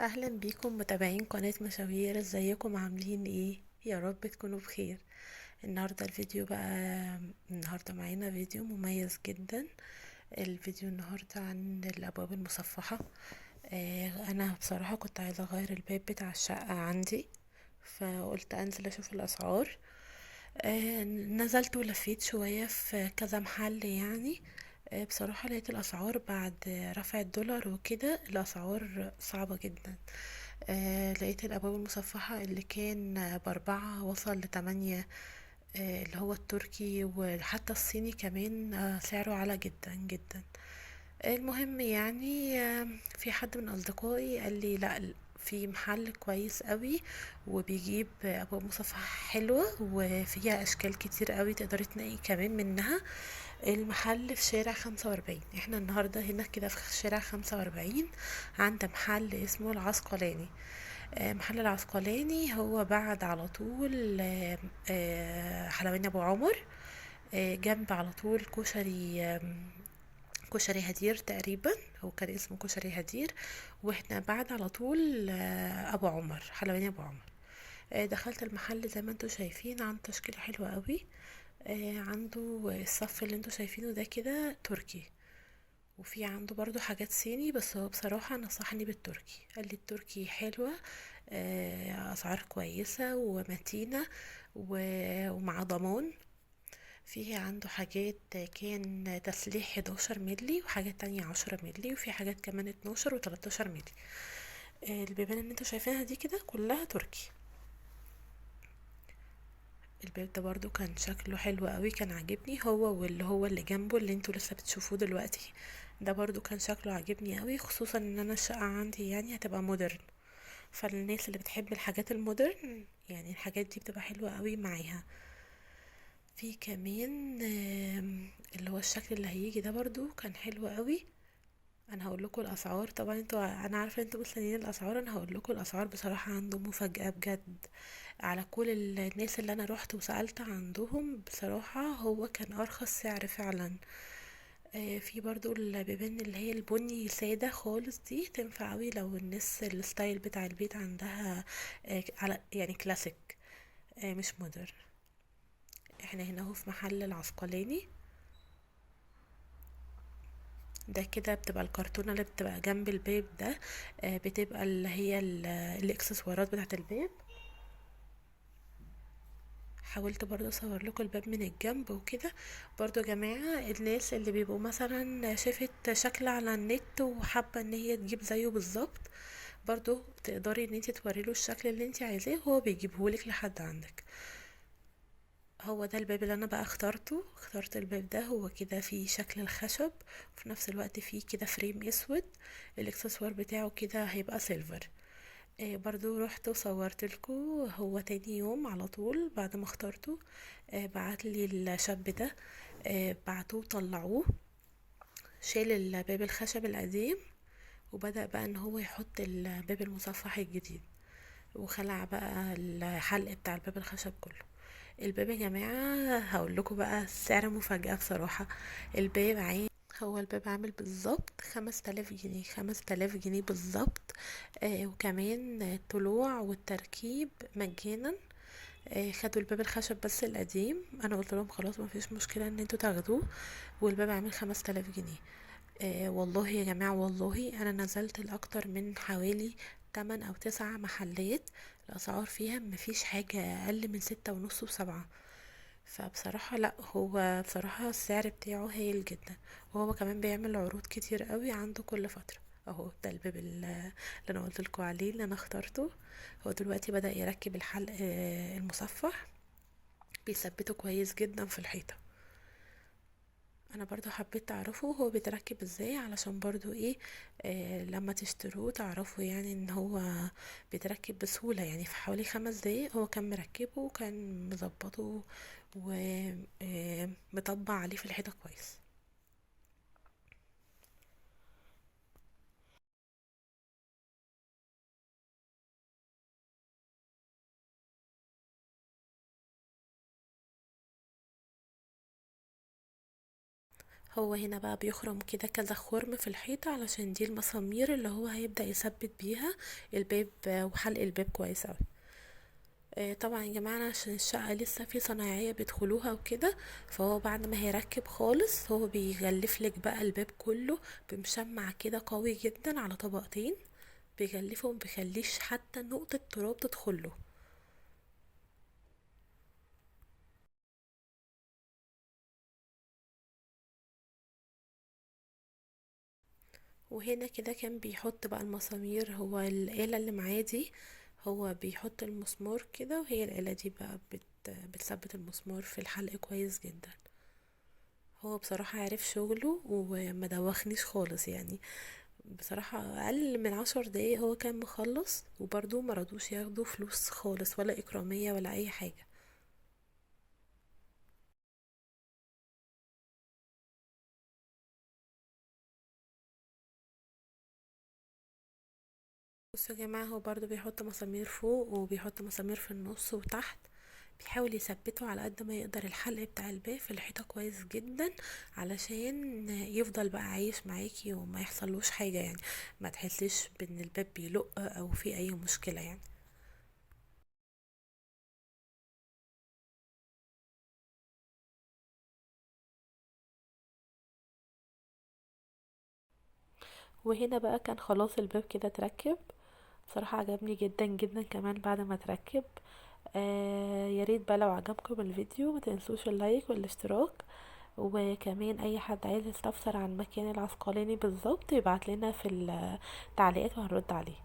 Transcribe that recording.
اهلا بيكم متابعين قناة مشاوير، ازيكم عاملين ايه؟ يا رب تكونوا بخير. النهاردة الفيديو بقى النهاردة معانا فيديو مميز جدا. الفيديو النهاردة عن الابواب المصفحة. انا بصراحة كنت عايزة اغير الباب بتاع الشقة عندي، فقلت انزل اشوف الاسعار. نزلت ولفيت شوية في كذا محل يعني. بصراحة لقيت الأسعار بعد رفع الدولار وكده الأسعار صعبة جدا. لقيت الأبواب المصفحة اللي كان ب4 وصل ل8. اللي هو التركي وحتى الصيني كمان سعره عالي جدا جدا. المهم يعني في حد من اصدقائي قال لي لا، في محل كويس قوي وبيجيب ابواب مصفحة حلوة وفيها اشكال كتير قوي تقدري تنقي كمان منها. المحل في شارع 45، احنا النهاردة هنا كده في شارع 45 عند محل اسمه العسقلاني. محل العسقلاني هو بعد على طول حلواني ابو عمر. جنب على طول كشري هدير تقريبا. هو كان اسمه كشري هدير. واحنا بعد على طول ابو عمر، حلواني ابو عمر. دخلت المحل زي ما انتوا شايفين، عنده تشكيلة حلوة قوي. عنده الصف اللي انتوا شايفينه ده كده تركي، وفي عنده برضو حاجات صيني، بس هو بصراحة نصحني بالتركي، قال لي التركي حلوة. اسعار كويسة ومتينة ومع ضمان. فيه عنده حاجات كان تسليح 11 ملي وحاجات تانية 10 ملي، وفي حاجات كمان 12 و13 ملي. البيبان اللي انتوا شايفينها دي كده كلها تركي. الباب ده برضو كان شكله حلو قوي، كان عاجبني هو، واللي هو اللي جنبه اللي انتوا لسه بتشوفوه دلوقتي ده برضو كان شكله عاجبني قوي، خصوصا ان انا الشقة عندي يعني هتبقى مودرن. فالناس اللي بتحب الحاجات المودرن يعني الحاجات دي بتبقى حلوة قوي معاها. في كمان اللي هو الشكل اللي هيجي ده برضو كان حلو قوي. انا هقول لكم الاسعار، طبعا انا عارفه انتوا مستنيين الاسعار، انا هقول لكم الاسعار. بصراحه عنده مفاجاه بجد. على كل الناس اللي انا روحت وسالت عندهم بصراحه هو كان ارخص سعر فعلا. في برضو البيبان اللي هي البني ساده خالص دي تنفع قوي لو الناس الستايل بتاع البيت عندها على يعني كلاسيك، مش مودرن. احنا هنا اهو في محل العسقلاني. ده كده بتبقى الكرتونة اللي بتبقى جنب الباب ده، بتبقى اللي هي الاكسسوارات بتاعت الباب. حاولت برضه اصور لكم الباب من الجنب وكده. برضه يا جماعة الناس اللي بيبقوا مثلا شافت شكل على النت وحابة ان هي تجيب زيه بالظبط، برضه تقدري ان انت توري له الشكل اللي انت عايزاه وهو بيجيبهولك لحد عندك. هو ده الباب اللي انا بقى اخترت الباب ده، هو كده فيه شكل الخشب وفي نفس الوقت فيه كده فريم اسود. الاكسسوار بتاعه كده هيبقى سيلفر. برضو رحت وصورت لكم. هو تاني يوم على طول بعد ما اخترته بعت لي الشاب ده. بعتوه طلعوه، شال الباب الخشب القديم وبدأ بقى ان هو يحط الباب المصفح الجديد، وخلع بقى الحلق بتاع الباب الخشب كله. الباب يا جماعة هقول لكم بقى سعر مفاجأة بصراحة. الباب عين هو الباب عامل بالظبط 5000 جنيه، 5000 جنيه بالظبط. وكمان الطلوع والتركيب مجانا. خدوا الباب الخشب بس القديم، انا قلت لهم خلاص ما فيش مشكلة ان انتوا تاخدوه، والباب عامل 5000 جنيه. والله يا جماعة، والله انا نزلت لاكتر من حوالي 8 او 9 محلات، الاسعار فيها مفيش حاجة اقل من 6.5 و7. فبصراحة لا، هو بصراحة السعر بتاعه هايل جدا. وهو كمان بيعمل عروض كتير قوي عنده كل فترة. اهو ده الباب اللي انا قلت لكم عليه اللي انا اخترته. هو دلوقتي بدأ يركب الحلق المصفح، بيثبته كويس جدا في الحيطة. انا برضو حبيت تعرفه هو بيتركب ازاي علشان برضو ايه، لما تشتروه تعرفوا يعني ان هو بيتركب بسهولة. يعني في حوالي 5 دقايق هو كان مركبه وكان مظبطه ومطبع عليه في الحيطة كويس. هو هنا بقى بيخرم كده كذا خرم في الحيطة علشان دي المسامير اللي هو هيبدأ يثبت بيها الباب وحلق الباب كويس اوي. طبعا يا جماعة عشان الشقة لسه في صنايعية بيدخلوها وكده، فهو بعد ما هيركب خالص هو بيغلف لك بقى الباب كله بمشمع كده قوي جدا على طبقتين، بيغلفه ومبيخليش حتى نقطة تراب تدخله. وهنا كده كان بيحط بقى المسامير، هو الآلة اللي معاه دي هو بيحط المسمار كده، وهي الآلة دي بقى بتثبت المسمار في الحلق كويس جدا. هو بصراحة عارف شغله وما دوخنيش خالص يعني. بصراحة أقل من 10 دقايق هو كان مخلص، وبرضه مرضوش ياخدوا فلوس خالص ولا إكرامية ولا أي حاجة. بصوا يا جماعة، هو برضه بيحط مسامير فوق وبيحط مسامير في النص وتحت، بيحاول يثبته على قد ما يقدر الحلق بتاع الباب في الحيطة كويس جدا، علشان يفضل بقى عايش معاكي وما يحصلوش حاجة يعني، ما تحسيش بان الباب بيلق او في اي مشكلة يعني. وهنا بقى كان خلاص الباب كده اتركب. بصراحة عجبني جدا جدا كمان بعد ما اتركب. يا ريت بقى لو عجبكم الفيديو ما تنسوش اللايك والاشتراك، وكمان اي حد عايز يستفسر عن مكان العسقلاني بالظبط يبعت لنا في التعليقات وهنرد عليه.